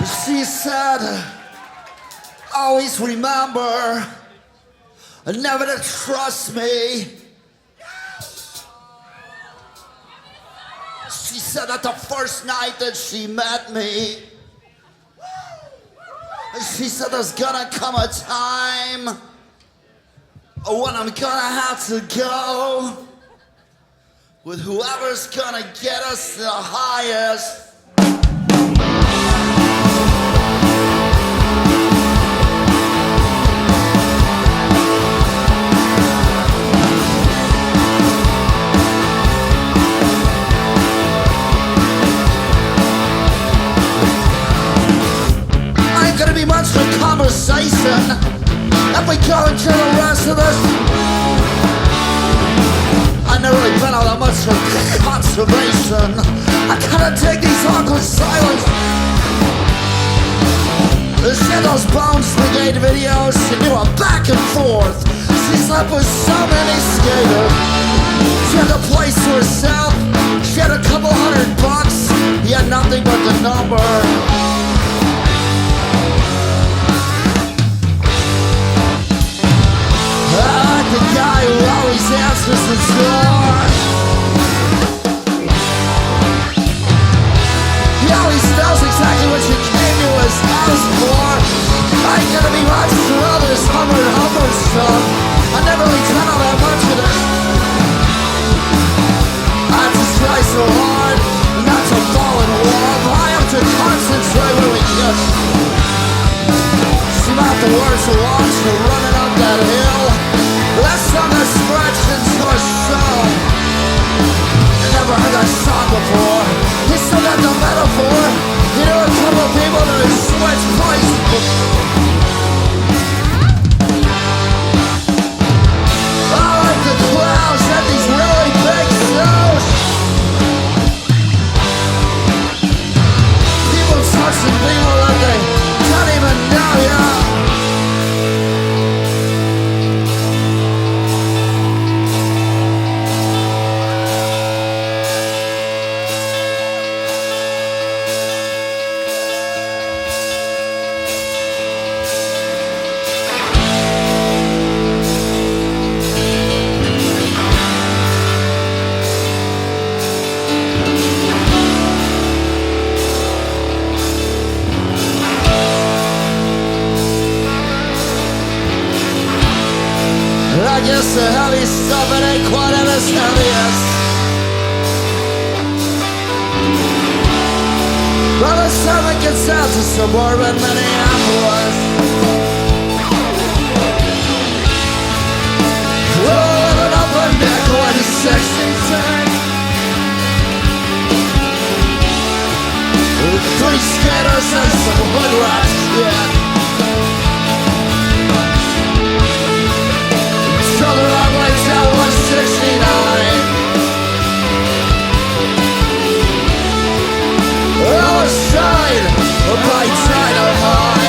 She said, always remember, never to trust me. She said that the first night that she met me, she said there's gonna come a time when I'm gonna have to go with whoever's gonna get us the highest. Gonna be much of conversation if we go into the rest of this. I never really been all that much for conservation. I kinda dig these awkward silence. She had those Bones Brigade videos. She knew a back and forth. She slept with so many skaters. She had the place to herself. She had a couple $100. He had nothing but the number. The guy who always answers the door. He always knows exactly what you came to his house for. I ain't gonna be much for all this Hummer stuff. I never really done all that much of it. I just try so hard not to fall in love. I have to concentrate when we kiss. See about the words of launch for running up that hill. Less on the scratch into a show. Never heard that song before. He still got the metaphor. He knew a couple of people that had switched places. I like the clowns at these really big shows. People touching people that they don't even know yet. I guess the heavy stuff, it ain't quite as heavy as. By the time it gets out to suburban Minneapolis, we're living up a nickel and 60 3 skaters and some hood rats, yeah. Southern Rocklights at 169. Other side of my China High.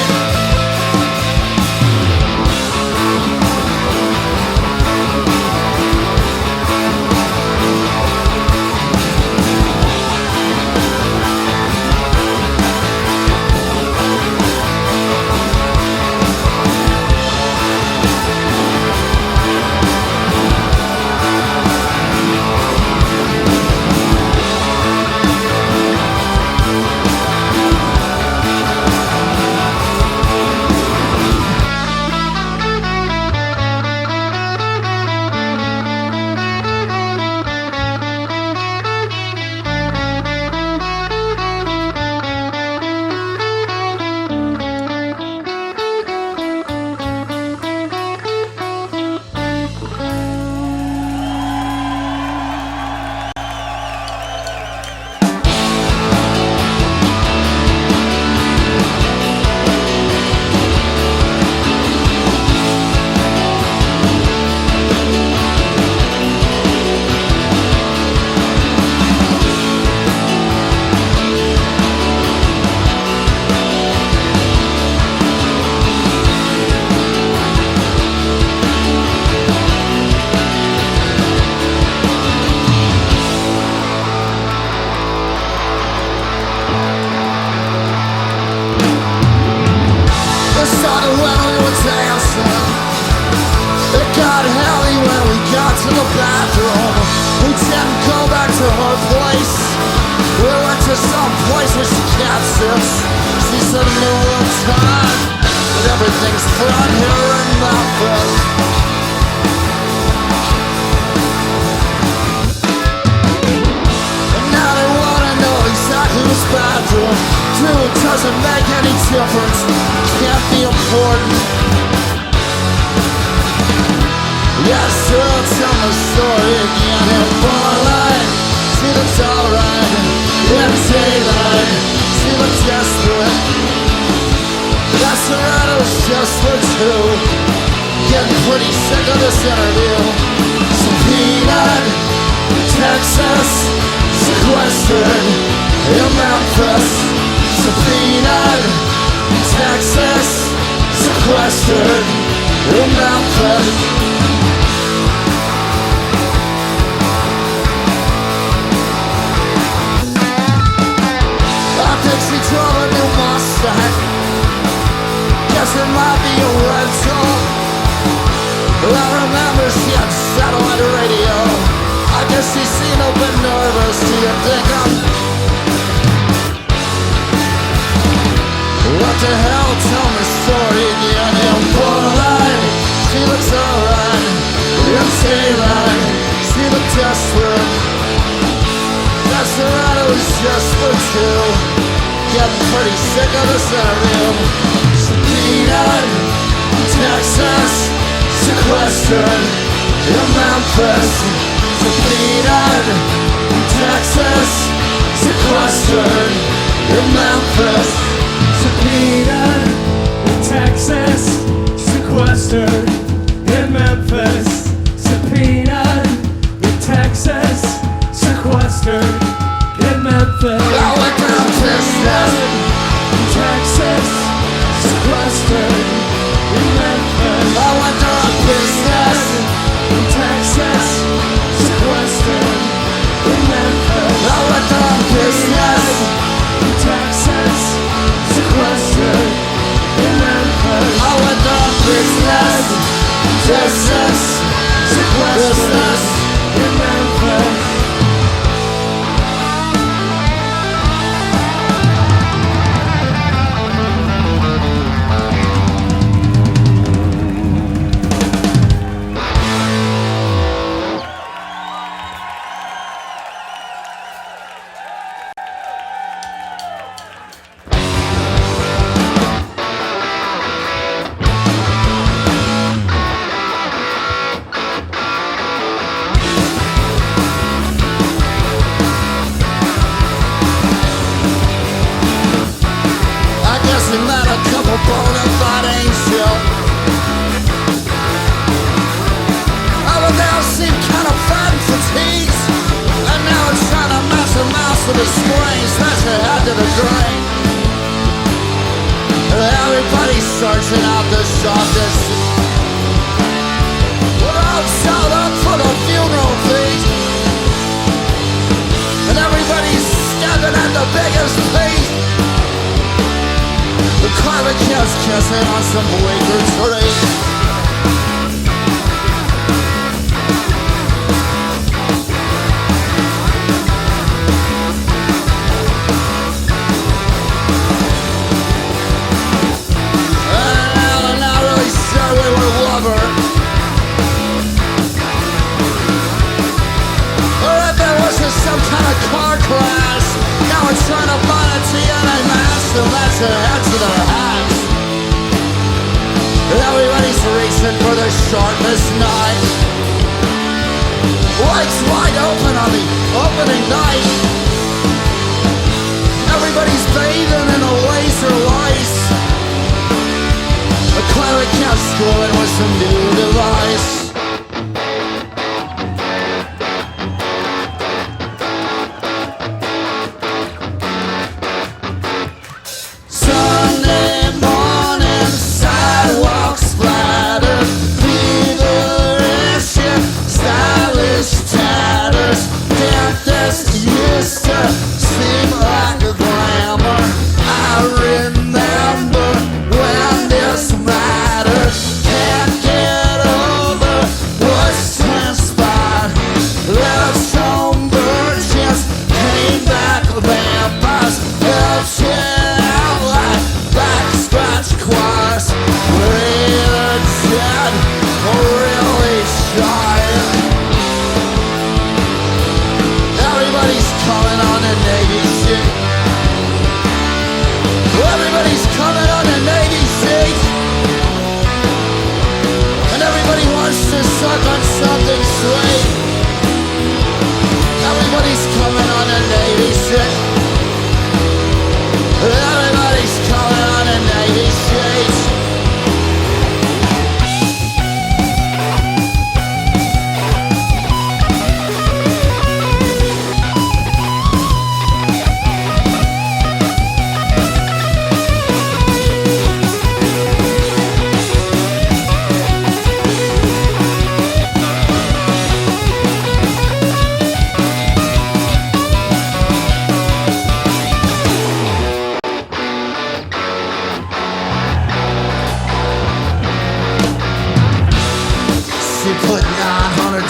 the bathroom. We didn't go back to her place. We went to some place where she can't sit. She said no time, but everything's flat here in Memphis. And now they wanna know exactly who's bathroom. Dude, doesn't make any difference. Can't be important. Yes, she'll tell my story again in Portland. She looks alright in daylight. She looks desperate. That's alright, it was just for two. Getting pretty sick of this interview. Subpoenaed, Texas, sequestered in Memphis. Subpoenaed, Texas, sequestered in Memphis. She drove a new Mustang. Guess it might be a rental. I remember she had satellite radio. I guess she seemed a bit nervous. Do you think I'm... What the hell? Tell me story again in Portland. She looks alright in daylight. She looked desperate. That's alright, it was just for two. Getting pretty sick of this interview. Subpoenaed, Texas, sequestered in Memphis. Subpoenaed, Texas, sequestered in Memphis. Subpoenaed, Texas, sequestered in Memphis. Subpoenaed, Texas, sequestered in Memphis. I went down business. Texas, sequestered in Memphis. I went down business. Texas, sequestered in Memphis. I went down business. Texas, sequestered in Memphis. I went down business. Texas, sequestered in Memphis. Everybody's searching out the softest. We're all showed up for the funeral feast, and everybody's stabbing at the biggest piece. The climate cat's kissing on some Quaker tree. Some kind of car crash. Now we're trying to buy a TNA mask to match the heads of their hats. Everybody's reaching for the sharpest knife. Lights wide open on the opening night. Everybody's bathing in a laser light. The cleric kept screwing with some new device. Used to seem like a glamour. I remember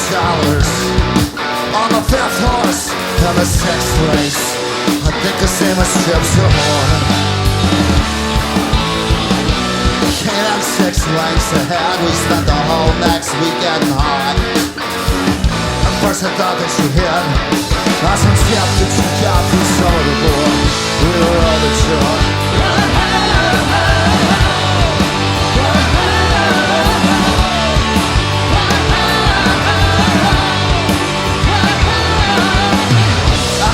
On the fifth horse of the sixth race, I think the same as ships are horn. Came out 6 lengths ahead, we spent the whole next week getting high. At first I thought that she hid, I some tip that she got from some of the boy. We were all the joy.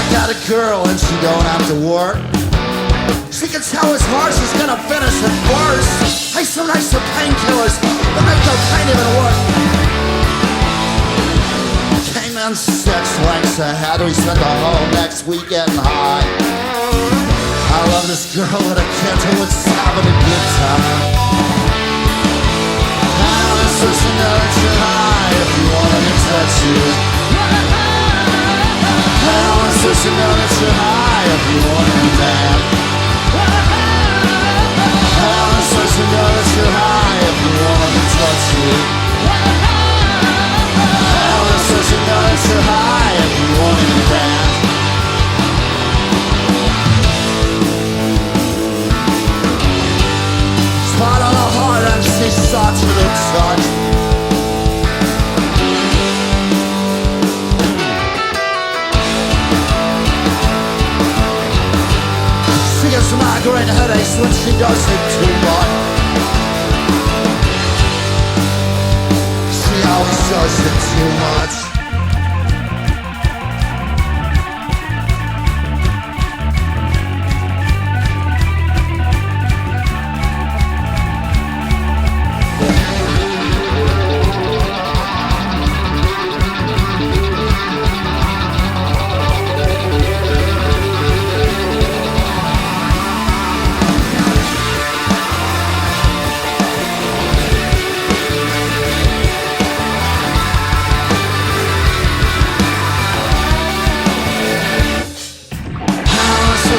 Got a girl and she don't have to work. She can tell his horse is gonna finish it first. Hey, so nice of painkillers that make their pain even worse. Came in 6 lengths ahead, we spent the whole next week getting high. I love this girl with a kid who was having a good time. I'm such another high if you wanted to touch you. Hell, I'm supposed to know that you're high if you want to damn. Hell, I'm supposed to know that you're high if you want to touch you. Hell, I'm supposed to know that you're high if you want to damn. Spot on the heart and she sought to the touch. She gets migraine headaches when she does it too much. She always does it too much.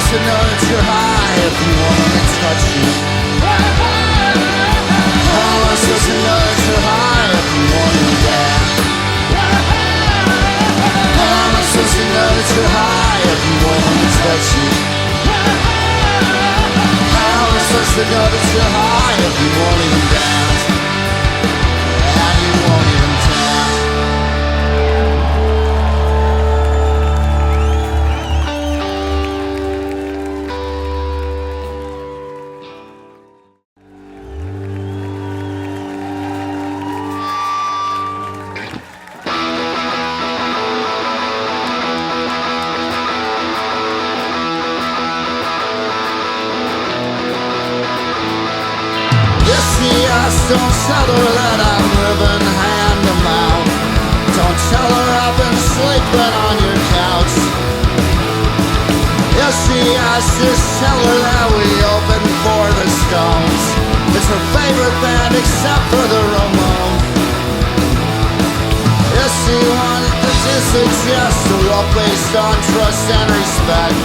To know that you're high if you want me to touch you. How am I supposed to know that you're high if you want me to dance? How am I supposed to know that you're high if you want me to touch you? How am I supposed to know that you're high if you won't even dance? And you won't even dance. Don't tell her that I'm living hand to mouth. Don't tell her I've been sleeping on your couch. Yes, she asked, just tell her that we opened for the Stones. It's her favorite band except for the Ramones. Yes, she wanted to suggest a love based on trust and respect.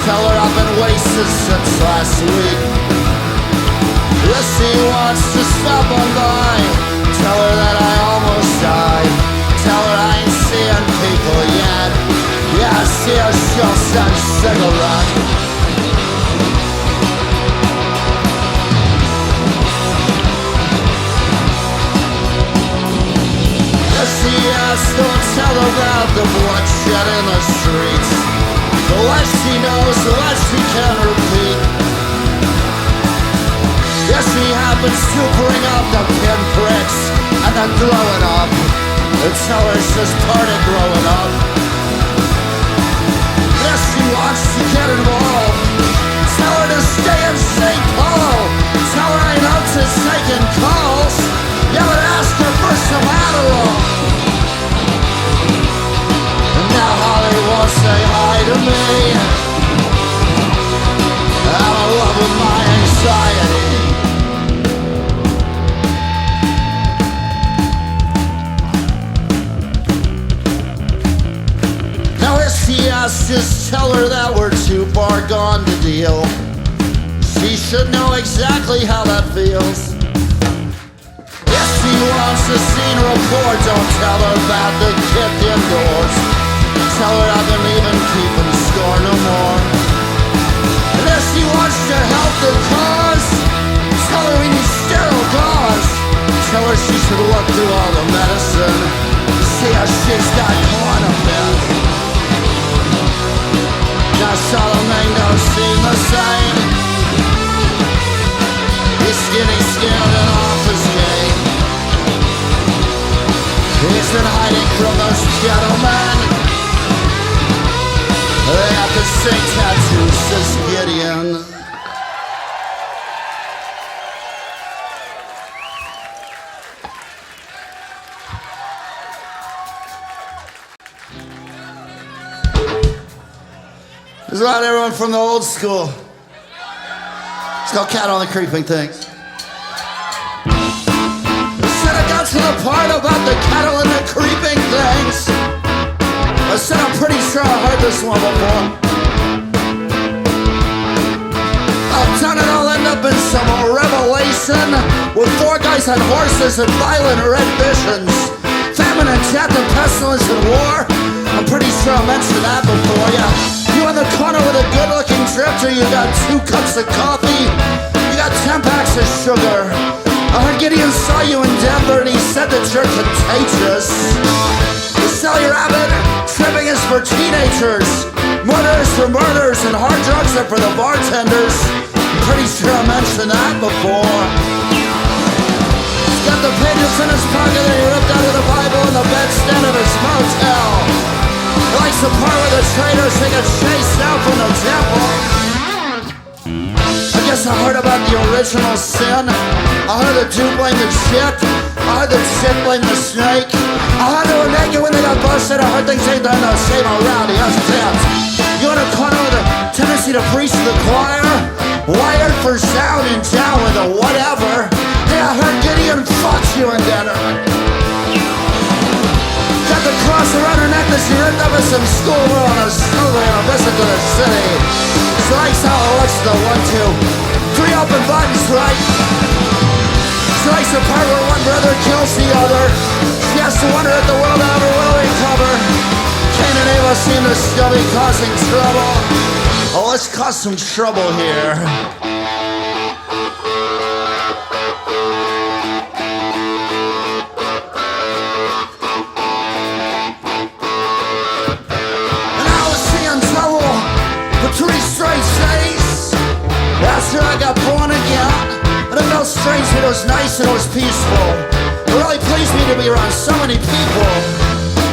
Tell her I've been wasted since last week. Yes, she wants to stop on by. Tell her that I almost died. Tell her I ain't seeing people yet. Yeah, I see her shots and cigarette. Yes, she asked, don't tell her about the bloodshed in the streets. The less she knows, the less she can repeat. Yes, she happens to bring up the pinpricks and then throw it up. And tell her it's just part of growing up. Yes, she wants to get involved. Tell her to stay in St. Paul. Tell her I ain't up to taking calls. Yeah, but ask her for some Adderall. And now Holly won't say hi to me. I'm in love with my anxiety. Just tell her that we're too far gone to deal. She should know exactly how that feels. Yes, She wants a scene report. Don't tell her about the kid indoors. Tell her I didn't even keep in score no more. And if she wants to help the cause, tell her we need sterile gauze. Tell her she should look through all the medicine, see how she's got clonopin. Now Charlemagne don't seem the same. He's skinny skinned and off his game. He's been hiding from those gentlemen. They have the same tattoos as Gideon. This is about everyone from the old school. It's called Cat on the Creeping Things. I said I got to the part about the cattle and the creeping things. I said I'm pretty sure I heard this one before. I've done it, I'll end up in some revelation with 4 guys on horses and violent red visions. Famine and death and pestilence and war. I'm pretty sure I mentioned that before, yeah. You in the corner with a good-looking drifter, you got 2 cups of coffee, you got 10 packs of sugar. I heard Gideon saw you in Denver and he said that you're contagious. You sell your habit, tripping is for teenagers, murder is for murders, and hard drugs are for the bartenders. I'm pretty sure I mentioned that before. He's got the pages in his pocket that he ripped out of the Bible in the bedstand of his motel. He likes the part where the traders they get chased out from the temple. I guess I heard about the original sin. I heard the dude blame the chick. I heard the chick blame the snake. I heard they were naked when they got busted. I heard things ain't done the same around. He has dance. You in a corner with a tendency to preach to the choir, wired for sound and down with a whatever. Hey, I heard Gideon fucked you in dinner. Got the cross around her neck that she ripped up at some schoolgirl on a Sunday on a visit to the city. She likes how it looks the 1, 2, 3 open buttons, right? She likes the part where one brother kills the other. She has to wonder if the world ever will recover. Cain and Abel seem to still be causing trouble. Oh, let's cause some trouble here. After I got born again, and it felt strange, but it was nice and it was peaceful. It really pleased me to be around so many people.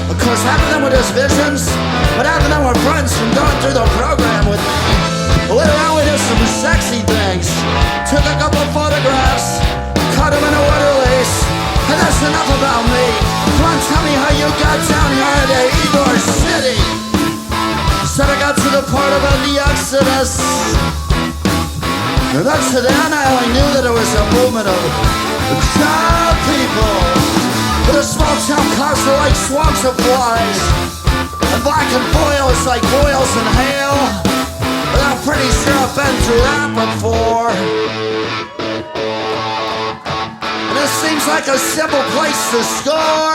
Of course, half of them were just visions, but half of them were friends from going through the program with me. Later on, we did some sexy things. Took a couple photographs, cut them in a word release, and that's enough about me. Come on, tell me how you got down here to Ybor City. Said I got to the part about the Exodus. And up to then, I only knew that it was a movement of child people. But a small town cops are like swamps of flies, and black and boils like boils in hail. But I'm pretty sure I've been through that before. And it seems like a simple place to score.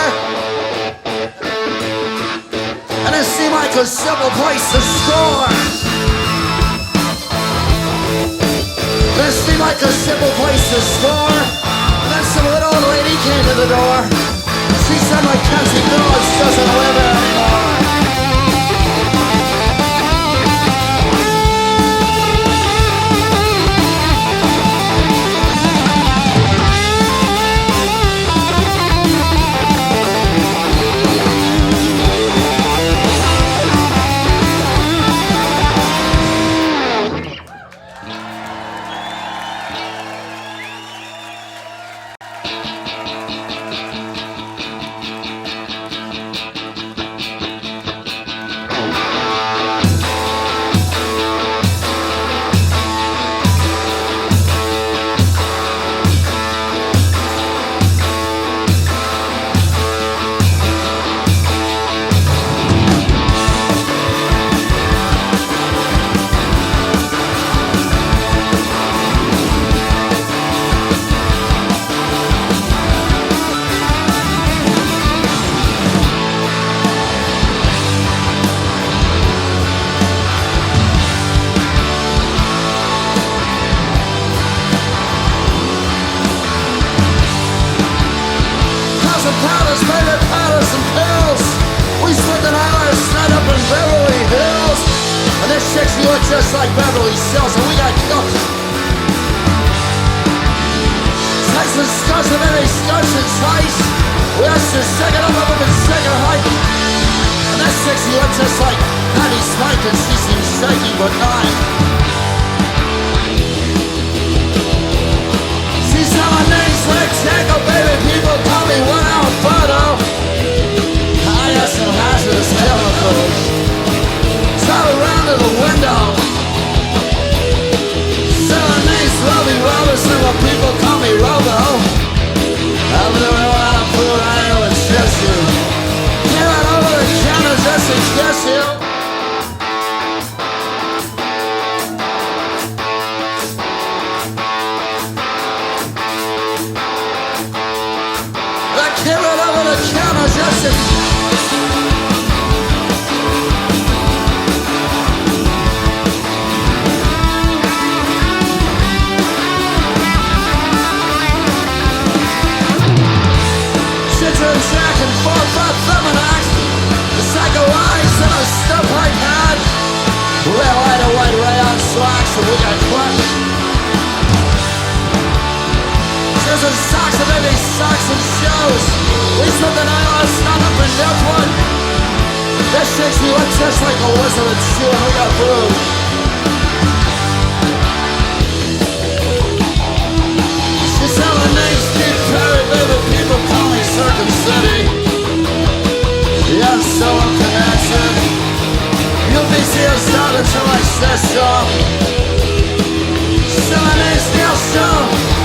And it seemed like a simple place to score. This seemed like a simple place to score. And then some little old lady came to the door. She said Mackenzie Phillips doesn't live here anymore. powders, baby powders and pills. We spent the night last night up in Beverly Hills. And this chick, she looked just like Beverly Hills, and we got cooked. Texas scotch and baby scotch and spice. We asked her second up and second height. And that chick, she looked just like Patty Smythe, and she seemed shaky but nice. She's on my name's Rick Jacob, baby, people call me 1 hour photo. I got some hazardous chemicals. Drive around to the window. So my name's Robbie Robinson, but people call me Robo. I'm doing a lot of food, I know it's just you. Get right over the counter just to kiss you. Get right over the counter just to... Jack and 4-5 Feminax, the psycho eyes and the stuff like that. Red light and white rayon slacks and we got crushed. Shoes and socks and baby socks and shoes. We spent the night last night up in Dublin. This shakes me up just like Elizabeth Shue and we got booed. She's selling names, Steve Perry, baby, people call me Circuit City. Yeah, I'm so unconnected. You'll be still starting to my session. Selling names, Neil Show.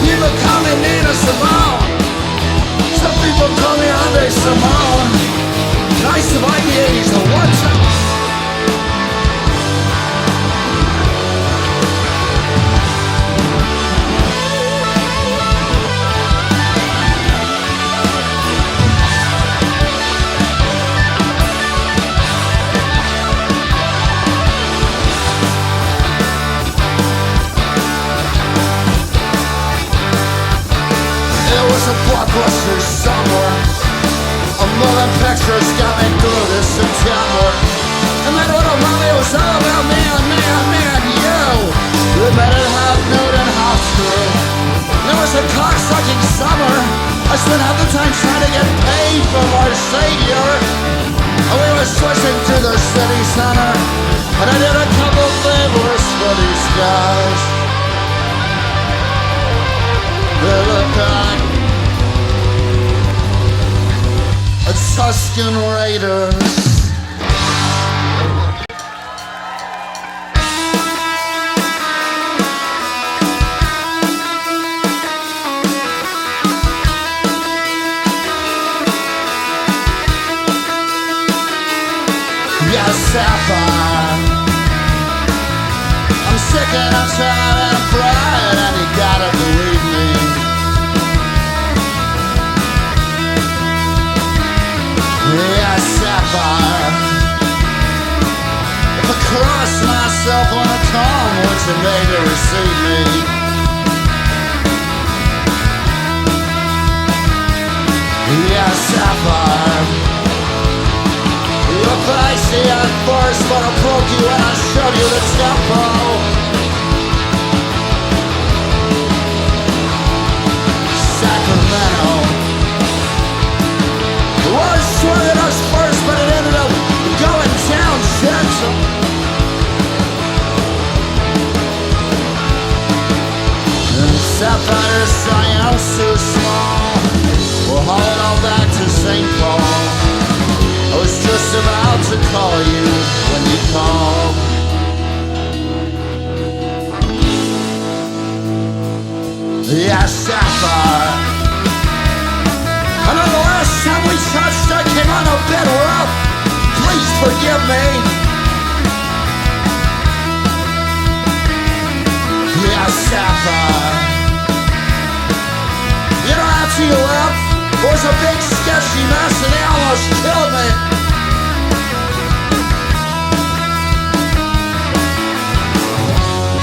People call me Nina Simone. Some people call me Andre Simone. I survived the 80s and what's up? A blockbuster summer. A million pictures got me through this September. And that little mommy was all about me and you. We met at half noon and half through. There was a cocksucking summer. I spent half the time trying to get paid from our savior. And we were swishing through the city center. And I did a couple favors for these guys. They look like Tuscan Raiders. Yeah, Sapphire. I'm sick and I'm tired and fried, and you gotta believe me. Yeah, Sapphire. If I cross myself on a calm, would you maybe receive me? Yeah, Sapphire. You're feisty at first, but I broke you when I showed you the tempo. Sacramento. Was swinging us first, but it ended up going down gentle. And Sapphire saying I'm so small. We'll haul it all back to St. Paul. I was just about to call you when you called. Yeah, Sapphire. I know the last time we touched, I came on a bit rough. Please forgive me. Yeah, Sapphire. You know, after you left, there was a big sketchy mess and they almost killed me.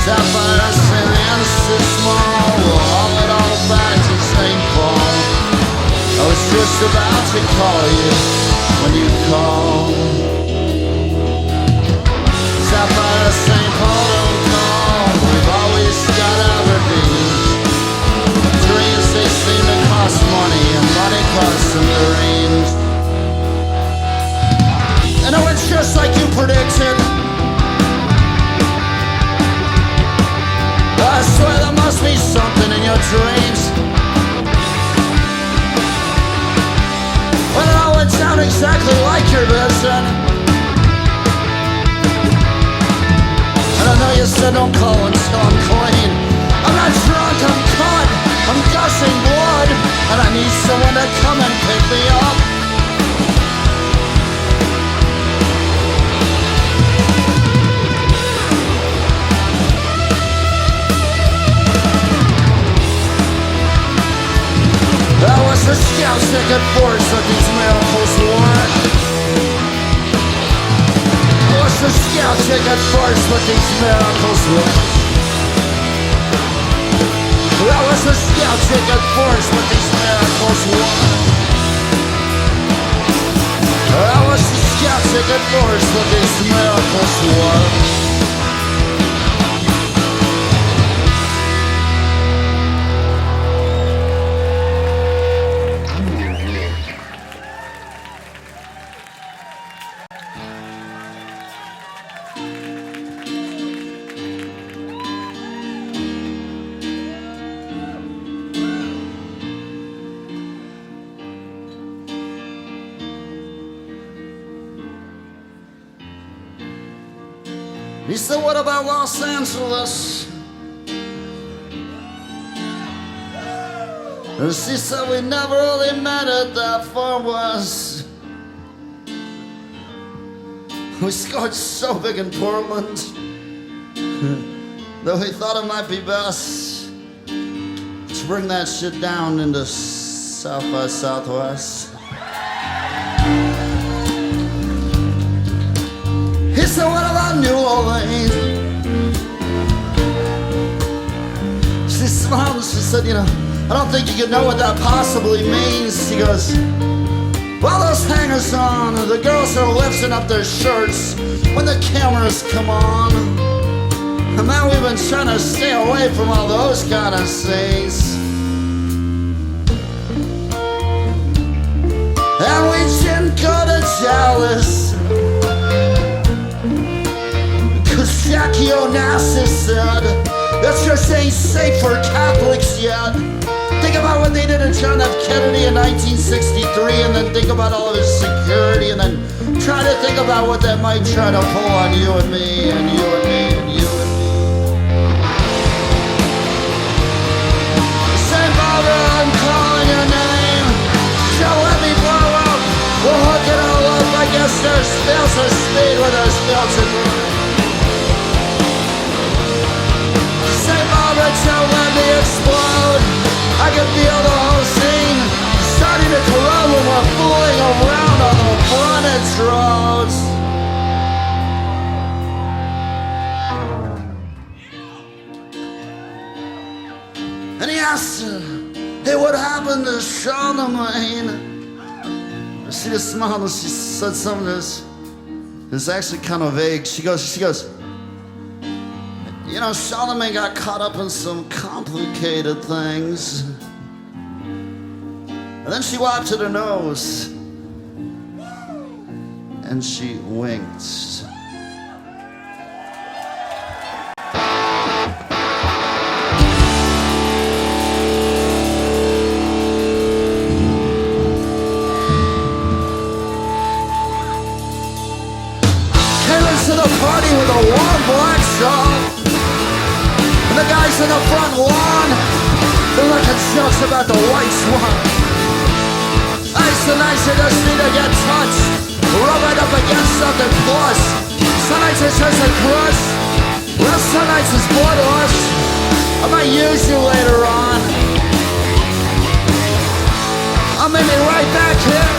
Sapphire said the answer's small. We'll haul it all back to St. Paul. I was just just about to call you when you call. Sapphire, St. Paul, don't call. We've always got our dreams. Dreams, they seem to cost money, and money costs them dreams. And it went just like you predicted. I swear there must be something in your dreams. Well, it all went down exactly like your vision. And I know you said don't call until I'm clean. I'm not drunk, I'm cut, I'm gushing blood, and I need someone to come and pick me up. That was the scouts that could force that these miracles work. That was the scouts that could force what these miracles work. That was the scouts that could force what these miracles work. That was the scouts that could force what these miracles work. He said, what about Los Angeles? And she said, we never really met it that far west. We scored so big in Portland that we thought it might be best to bring that shit down into South by Southwest. He said, what about New Orleans? She smiled and she said, you know, I don't think you can know what that possibly means. She goes, well, those hangers on, the girls are lifting up their shirts when the cameras come on. And now we've been trying to stay away from all those kind of things. And we didn't go to Dallas, cause Jackie Onassis said that just ain't safe for Catholics yet. Think about what they did to John F. Kennedy in 1963, and then think about all of his security, and then try to think about what that might try to pull on you and me, and you and me, and you and me. St. Barbara, I'm calling your name. Don't let me blow up. We'll hook it all up. I guess there's fails of speed where there's fails of burn. St. Barbara, don't let me explode. I can feel the whole scene starting to corrode when we're fooling around on the Hornets roads. And he asked her, hey, what happened to Charlemagne? She just smiled and she said something that's actually kind of vague. She goes, you know, Charlemagne got caught up in some complicated things. And then she wiped at her nose and she winked. Came into the party with a warm black shawl. And the guys in the front lawn, they're making jokes about the white swan. Ice and ice, you just need to get touched. Rub it up against something plus. Some nights it's just a crush. Well, some nights it's bloodlust. I might use you later on. I'll meet me right back here.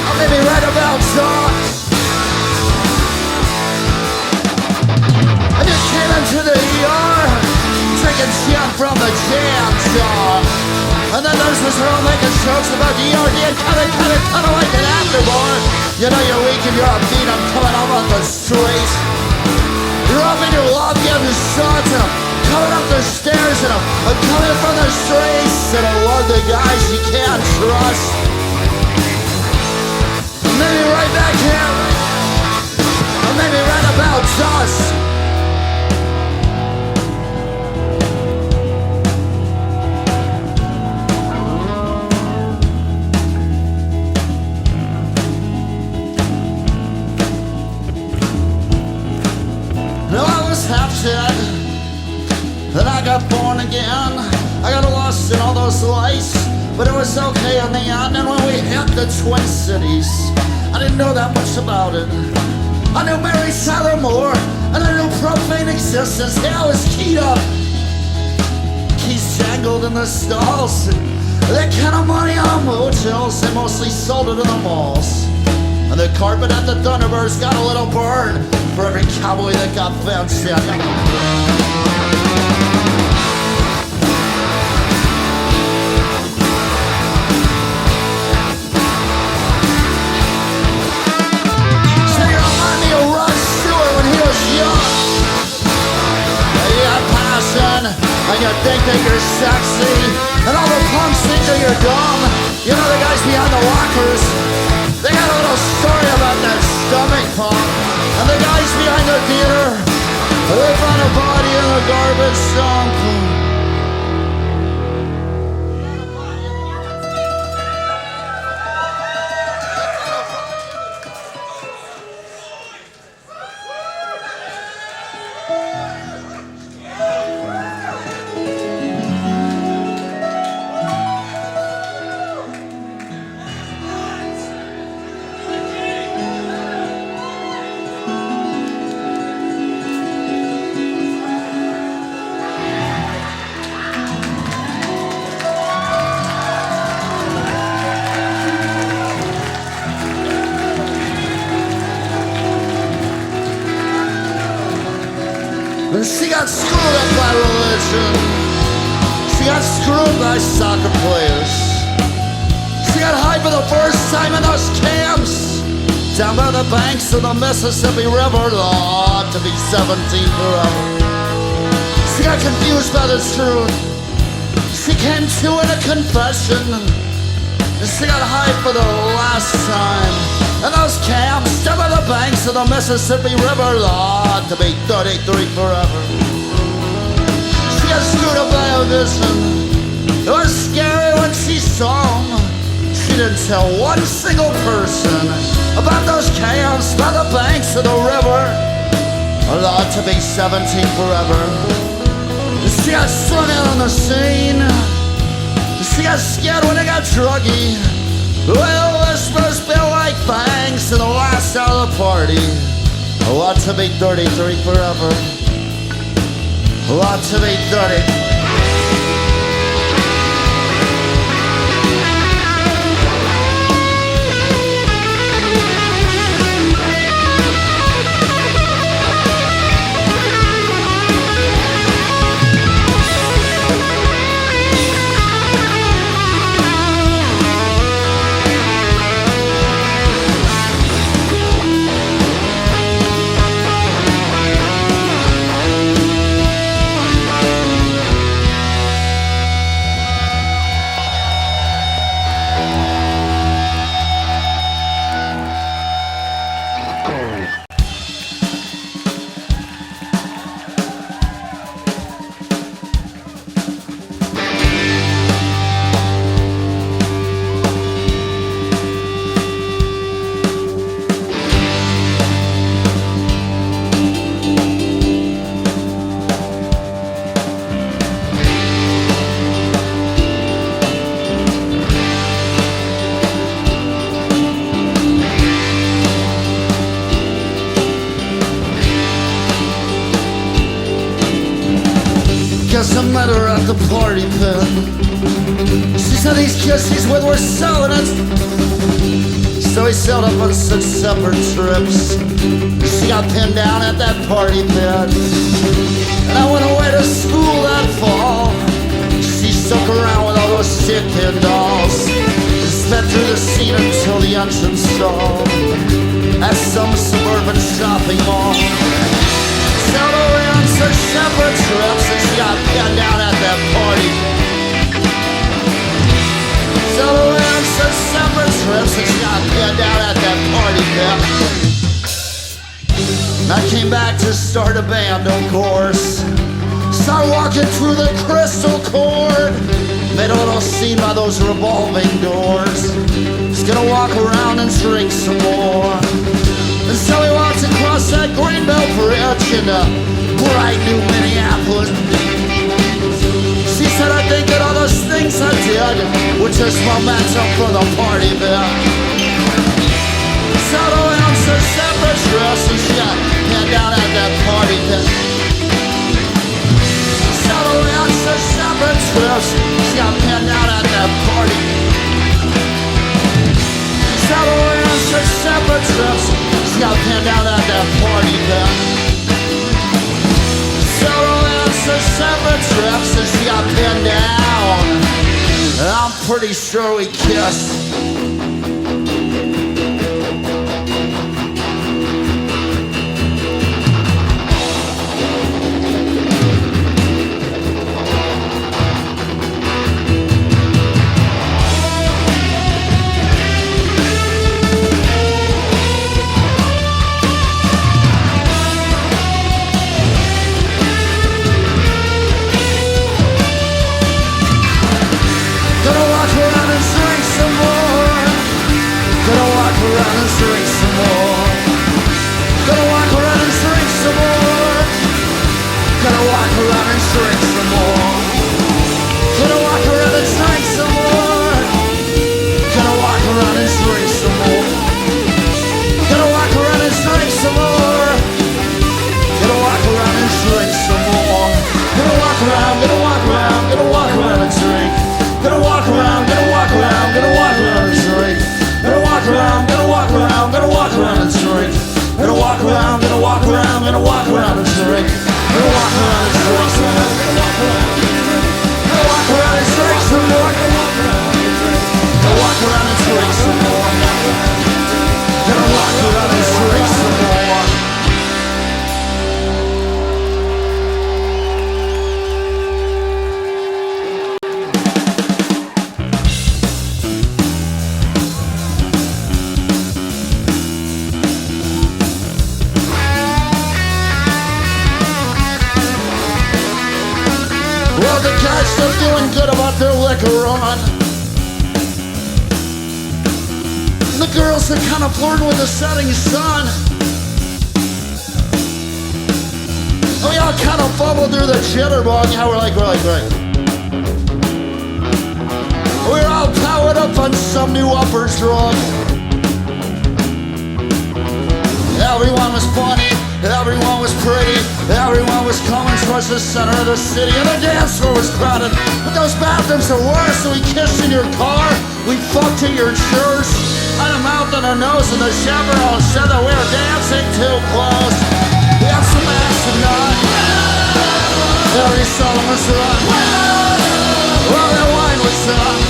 I'll meet me right about dawn. And you came into the ER, drinking shit from the jam jar. And then there's this girl making jokes about the ERD and coming like an afterbar. You know you're weak and you're upbeat, I'm coming up on the street. You're up in your love, getting shots, and I'm coming up the stairs, and I'm coming from the streets, and I love the guys you can't trust. Maybe right back here, or maybe right about us. Half dead, then I got born again. I got lost in all those lights, but it was okay in the end. And when we hit the Twin Cities, I didn't know that much about it. I knew Mary Tyler Moore, and I knew Profane Existence. Yeah, I was keyed up, keys jangled in the stalls. That kind of money on motels, they mostly sold it in the malls. And the carpet at the Thunderbirds got a little burn for every cowboy that got fenced in. So you remind me of Rod Stewart when he was young. You got passion, and you think that you're sexy, and all the punks think that you're dumb. You know the guys behind the lockers, they got a little story about that stomach pump. And the guys behind the theater, they found a body in the garbage dump. She got screwed up by religion. She got screwed by soccer players. She got high for the first time in those camps down by the banks of the Mississippi River. Lord, to be 17 forever. She got confused by the truth. She came to in a confession. And she got high for the last time in those camps down by the banks of the Mississippi River. Lord, to be 33 forever. She got screwed up by a vision. It was scary when she saw him. She didn't tell one single person about those camps by the banks of the river. Lord, to be 17 forever. She got strung out on the scene. She got scared when it got druggy. Well, whispers feel like fangs to the last out of the party. I want to be 33 forever. I want to be 30. Guess I met her at the party pit. She said these kids she's with were selling it. So we sailed up on 6 separate trips. She got pinned down at that party pit. And I went away to school that fall. She stuck around with all those chicken dolls. Sped through the scene until the engine stalled at some suburban shopping mall. Sailed away on such separate trips and she got pinned down at that party. Sailed away on such separate trips and she got pinned down at that party, yeah. And I came back to start a band, of course. Started walking through the crystal cord. Made a little scene by those revolving doors. Just gonna walk around and drink some more. And so we walked across that Greenbelt Bridge in bright new Minneapolis. She said, I think that all those things I did were just momentum for the party there. Sailed away on some separate trips and she got pinned down at that party there. Sailed away on some separate trips, she got pinned down at that party. Sailed away on some separate trips, she got pinned down at that party there. Sailed away on some separate trips and she got pinned down. And I'm pretty sure we kissed. Flirting with the setting sun. And we all kind of bubbled through the jitterbug. Yeah, we're like. We're all powered up on some new upper drug. Everyone was funny, everyone was pretty, everyone was coming towards the center of the city, and the dance floor was crowded. But those bathrooms are worse, so we kissed in your car, we fucked in your church. On a mouth and a nose, and the chaperone said that we were dancing too close. We had some action on. Every song was run. Well, that wine was up.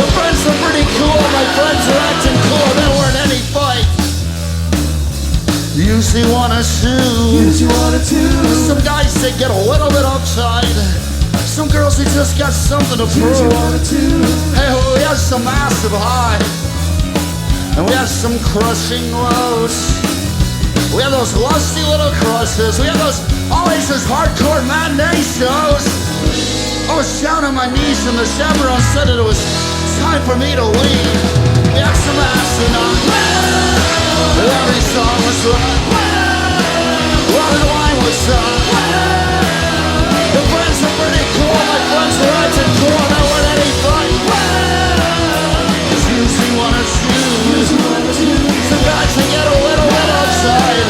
Your friends are pretty cool, my friends are acting cool. There weren't any fights. Usually one or two. Some guys that get a little bit uptight. Some girls who just got something to prove. Hey, we had some massive highs, and we had some crushing lows. We had those lusty little crushes. We had those always those hardcore matinee shows. I was down on my knees, and the chaperone said that it was time for me to leave. We had some acid on. Every song was right. Well, the wine was up. Your friends were pretty cool, my friends were acting cool, there weren't any fight. It's usually one or two. Some guys that get a little bit upside.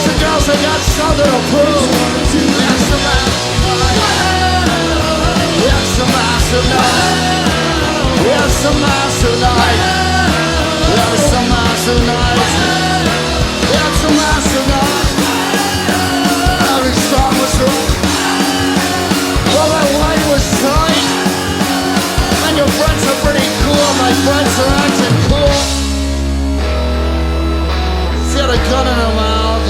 Some girls that got something to prove. We had some massive night. We had some massive night. We had some massive night. We had some massive night. Every song was right. Well, that wine was tight. friends are acting cool. She had a gun in her mouth.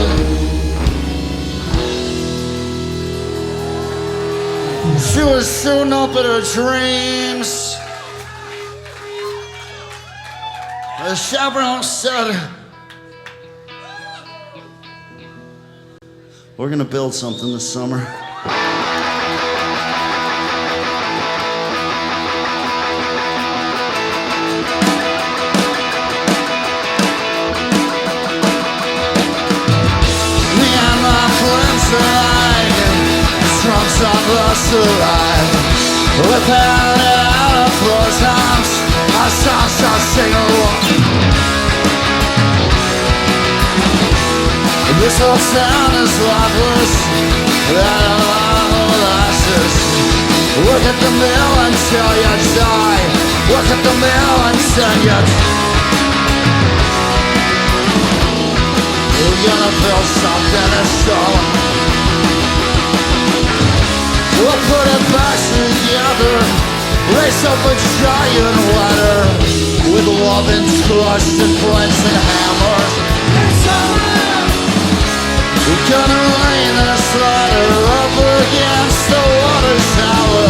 She was shooting up at her dreams. The chaperone said, we're gonna build something this summer. Me and my friends are like drunks on the slide. With out of closed arms, our songs are sing along. This whole town is lifeless, that all ashes. Work at the mill until you die. Work at the mill until you die. We're gonna build something this summer. We'll put it back together. Raise up a giant ladder with love and trust and friends and hammers. It's summer. We're gonna lay this ladder up against the water tower.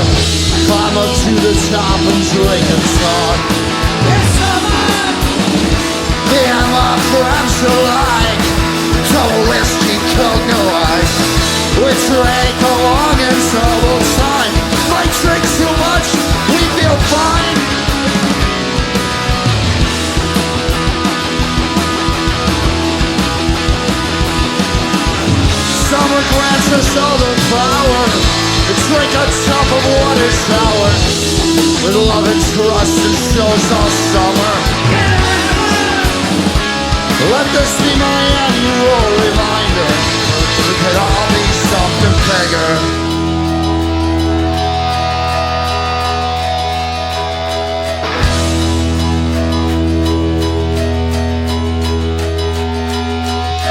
Climb up to the top and drink and talk. It's summer. Me and my friends are like double whiskey, coke, no ice. We drank a long and troubled time. Might drink too much, we feel fine. Summer grants us all the power to drink a cup of water shower. With love and trust and shows all summer. Let this be my annual reminder. We could all be something bigger.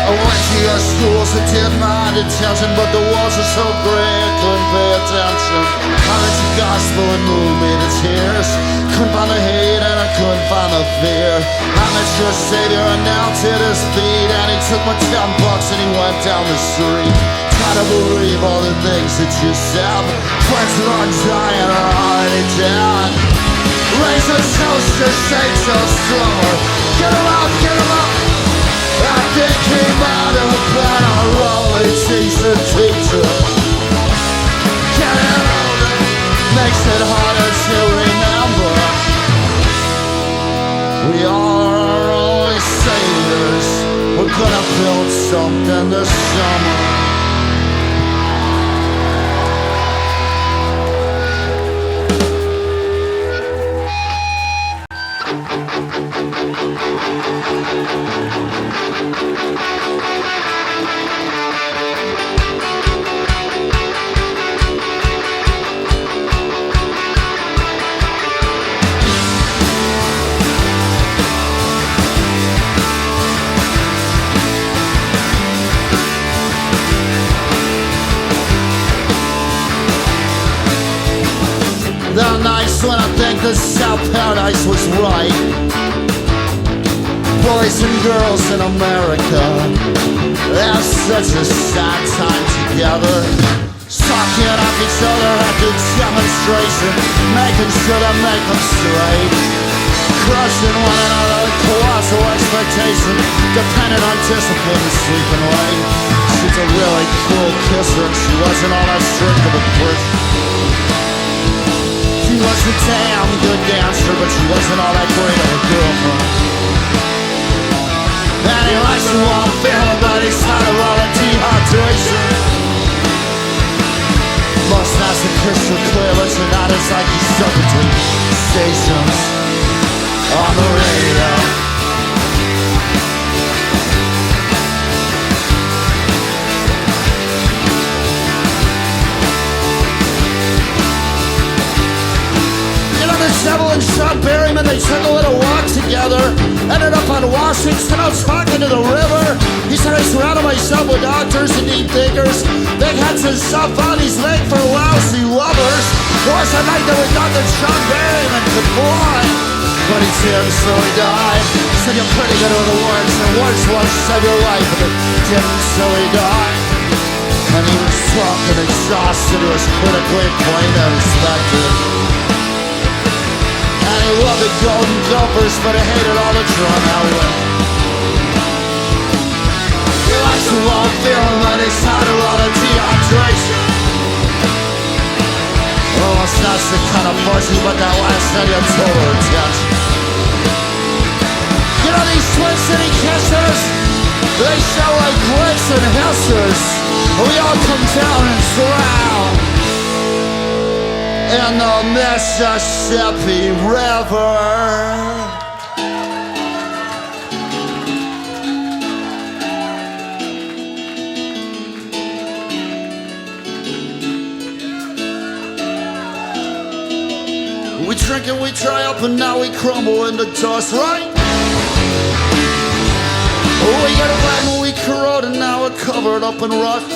I went to your schools that did my detention, but the walls are so gray I couldn't pay attention. I read your gospel and moved me to tears. Couldn't find the hate and I couldn't find the fear. I met your savior and knelt at his feet, and he took my $10 and he went down the street. Trying to believe all the things that you said. Friends that are dying are already dead. Raise a toast to St. Joe's drummer. Get him up, get him up. I think he might have been a lonely teacher. Getting older makes it harder to remember. We are our only saviors. We're gonna build something this summer. The nights when I think the South Paradise was right. Boys and girls in America have such a sad time together. Sucking up each other at the demonstration, making sure to make them straight. Crushing one another, colossal expectation, dependent on discipline and sleeping late. She's a really cool kisser and she wasn't all that strict of a Christian. She was a damn good dancer, but she wasn't all that great of a girlfriend. And he likes to walk feeling, but he's tired of all the dehydration. Mustache are crystal clear, but tonight it's like he's stuck between stations on the radio. Seville and Sean Berryman, they took a little walk together. Ended up on Washington, I was talking to the river. He said, I surrounded myself with doctors and deep thinkers. Big heads and soft bodies made for lousy lovers. Was a night that we thought that Sean Berryman could fly. But he didn't, so he died. Said you're pretty good with the words, and words won't save your life. But it didn't, so he died. And he was drunk and exhausted. He was critically acclaimed and respected. And he loved the golden gophers, but he hated all the drug outlets. He likes the long film, and he's had a lot of dehydration. Oh, it's not the kind of pussy, but that last night you told her attention. You know these Twin City kissers? They show like clicks and hisses. We all come down and drown in the Mississippi River. We drink and we dry up and now we crumble into dust, right? We get wet and we corrode and now we're covered up in rust.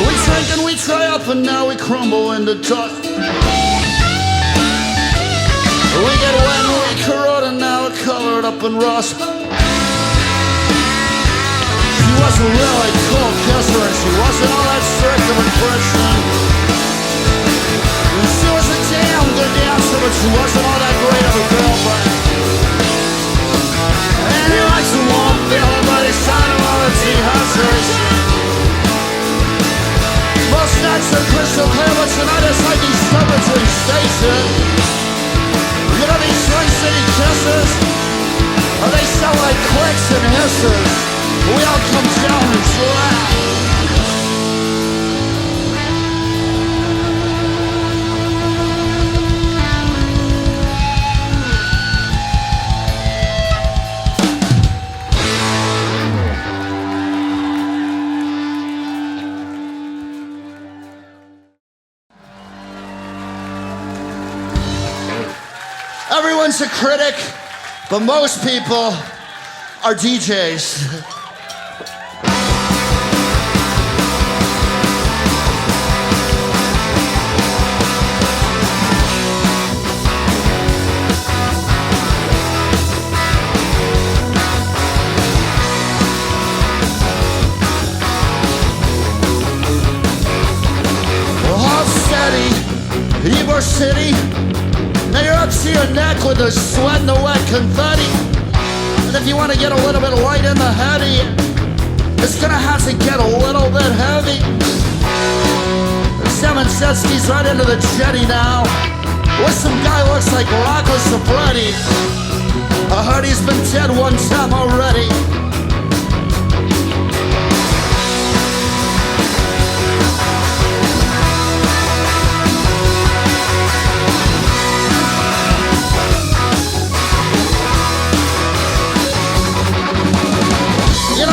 We drink and we dry up and now we crumble into dust. We get wet and we corrode and now we're covered up in rust. She wasn't really a cool kisser and she wasn't all that strict of a Christian. She was a damn good dancer, but she wasn't all that great of a girlfriend. And he likes a warm feeling, but he's trying to all the dehydration. Most nights are crystal clear, but tonight it's like he's stuck between stations. You know these Twin City kisses? Oh, they sound like clicks and hisses. We all come down and drown. Everyone's a critic, but most people are DJs. All steady, Ybor City. Now you're up to your neck with the sweat and the wet confetti. And if you want to get a little bit light in the heady, it's gonna have to get a little bit heavy. 760's right into the jetty now, with some guy looks like Rocco Siffredi. I heard he's been dead one time already.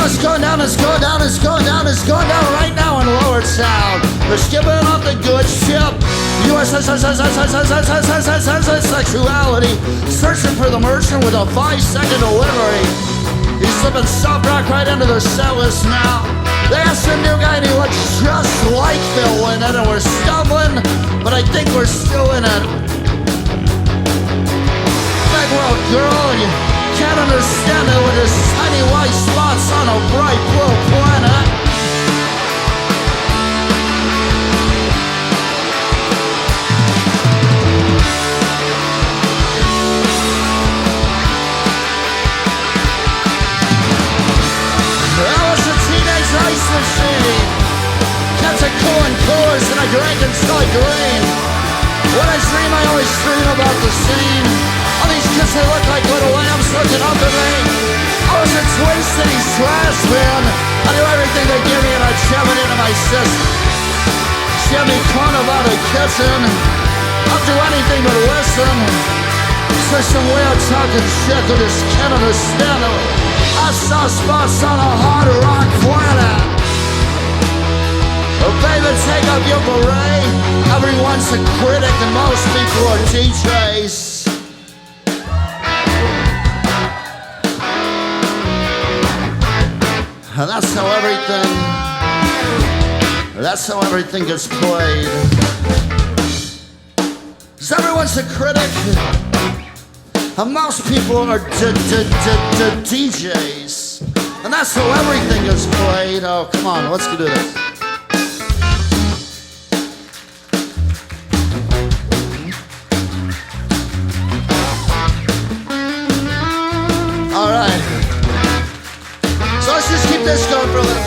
It's going down, it's going down, it's going down, it's going down right now in Lower Town. They're skipping off the good ship. Sexuality, searching for the merchant with a 5-second delivery. He's slipping soft rock right into the Setlist now. They asked the new guy and he looks just like Ville in it, and we're stumbling, but I think we're still in it. Big world girl, you can't understand it with his tiny white spots on a bright blue planet. That was a teenage ice machine. Kept it cool and coolers and I drank until I green. When I dream, I always dream about the scene. All these kids, they look like little lambs looking up at me. I was a Twin City trash man. I knew everything they gave me and I'd shove it into my system. Jimmy Con about a kitchen. I'll do anything but listen to some weird talking shit that just can't understand it. I saw spots on a hard rock planet. Oh baby, take off your beret. Everyone's a critic and most people are DJs. And that's how everything gets played. 'Cause everyone's a critic, and most people are DJs. And that's how everything is played. Oh, come on, let's do this. All right. So let's just keep this going for a little.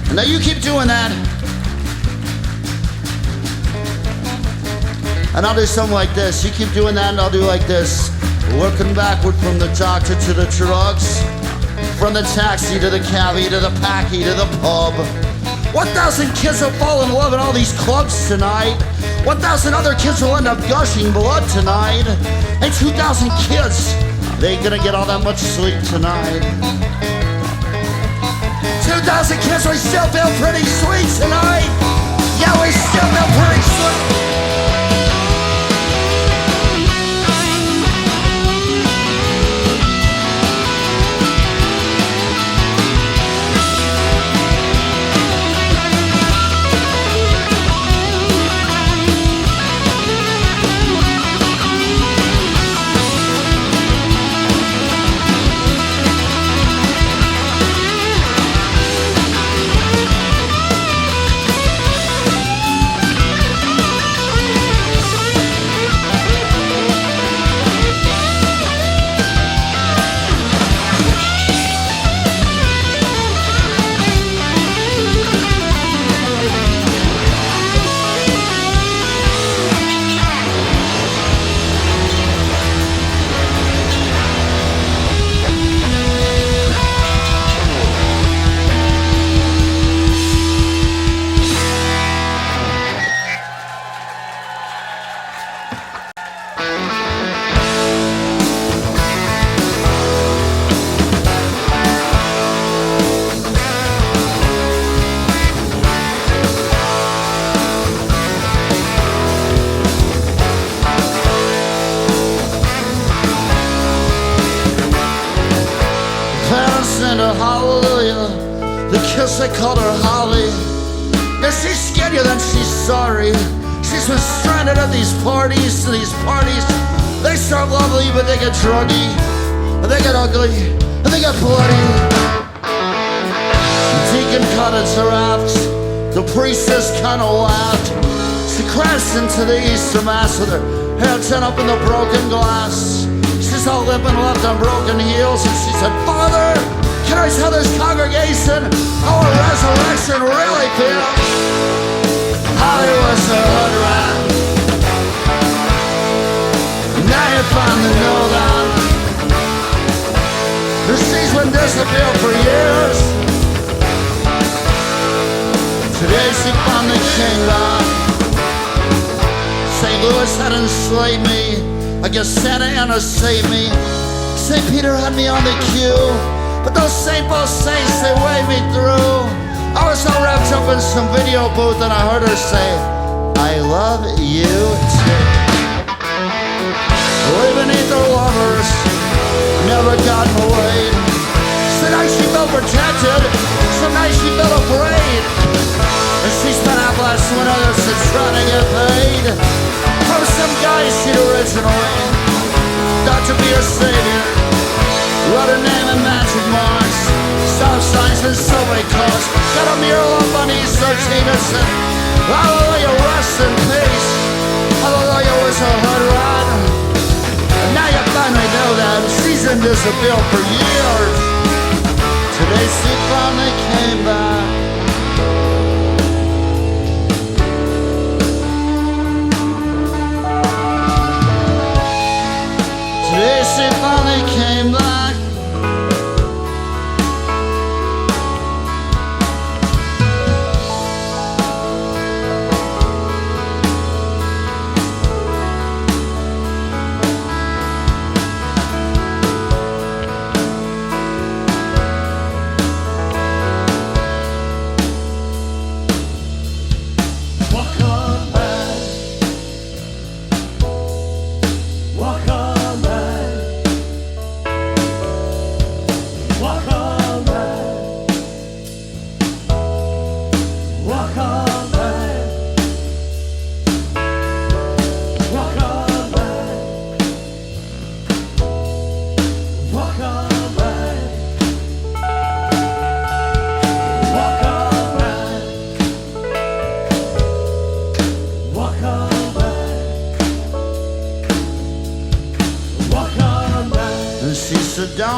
And now you keep doing that. And I'll do something like this. You keep doing that and I'll do like this. Working backward from the doctor to the drugs. From the taxi to the cabbie to the packy to the pub. 1,000 kids will fall in love in all these clubs tonight. 1,000 other kids will end up gushing blood tonight. And 2,000 kids, they ain't gonna get all that much sleep tonight. 2,000 kids, we still feel pretty sweet tonight. Yeah, we still feel pretty sweet. Hallelujah, the kiss they called her Holly. Now she's skinnier than she's sorry. She's been stranded at these parties. They start lovely, but they get druggy, and they get ugly, and they get bloody. The deacon cut his raft. The priestess kinda laughed. She crashed into the Easter Mass with her head turned up in the broken glass. She's all limping left on broken heels, and she said, "Father, can I tell this congregation how a resurrection really feels?" Holly was a hood rat. Now you finally know that. She's been disappeared for years. Today she finally came back. St. Louis had enslaved me. I guess Santa Ana saved me. St. Peter had me on the queue. But those St. Paul saints, they weighed me through. I was so wrapped up in some video booth and I heard her say, "I love you too." Living beneath her lovers, never gotten laid. Some nights she felt protected, some nights she felt afraid. And she spent out last winter just trying to get paid. From some guy she'd originally thought to be her savior. Wrote her name in magic marks, stop signs and subway cars. Got a mural up on East 13 that said, "Hallelujah, rest in peace. Hallelujah was a hood rat." And now you finally know that she's been disappeared for years. Today she finally came back. Today she finally came back.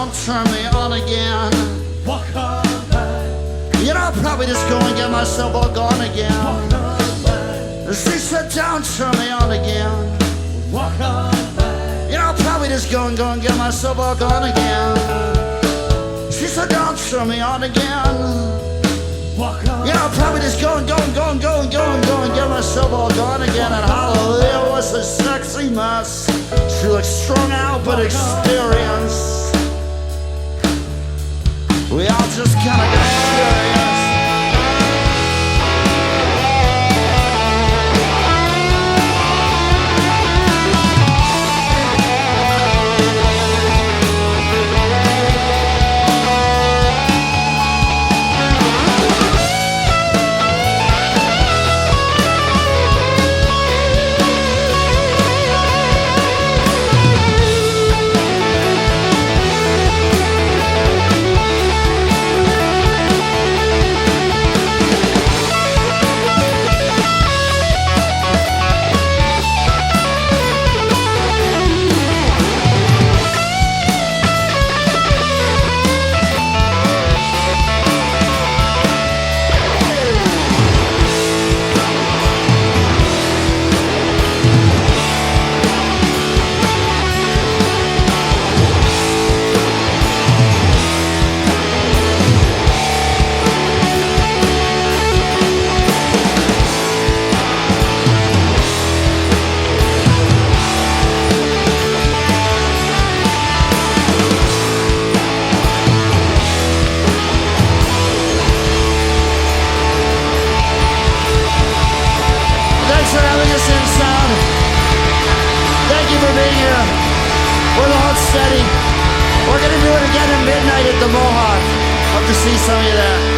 don't turn me on again. Walk on by. You know, I'll probably just go and get myself all gone again. Walk on by. She said, don't turn me on again. Walk on by. You know, I'll probably just go and get myself all gone again. She said, don't turn me on again. Walk on. You know, I'll probably just go and get myself all gone again. And hallelujah was a sexy mess. She looked strung out but experienced. We all just kinda got curious. Steady. We're gonna do it again at midnight at the Mohawk. Hope to see some of you there.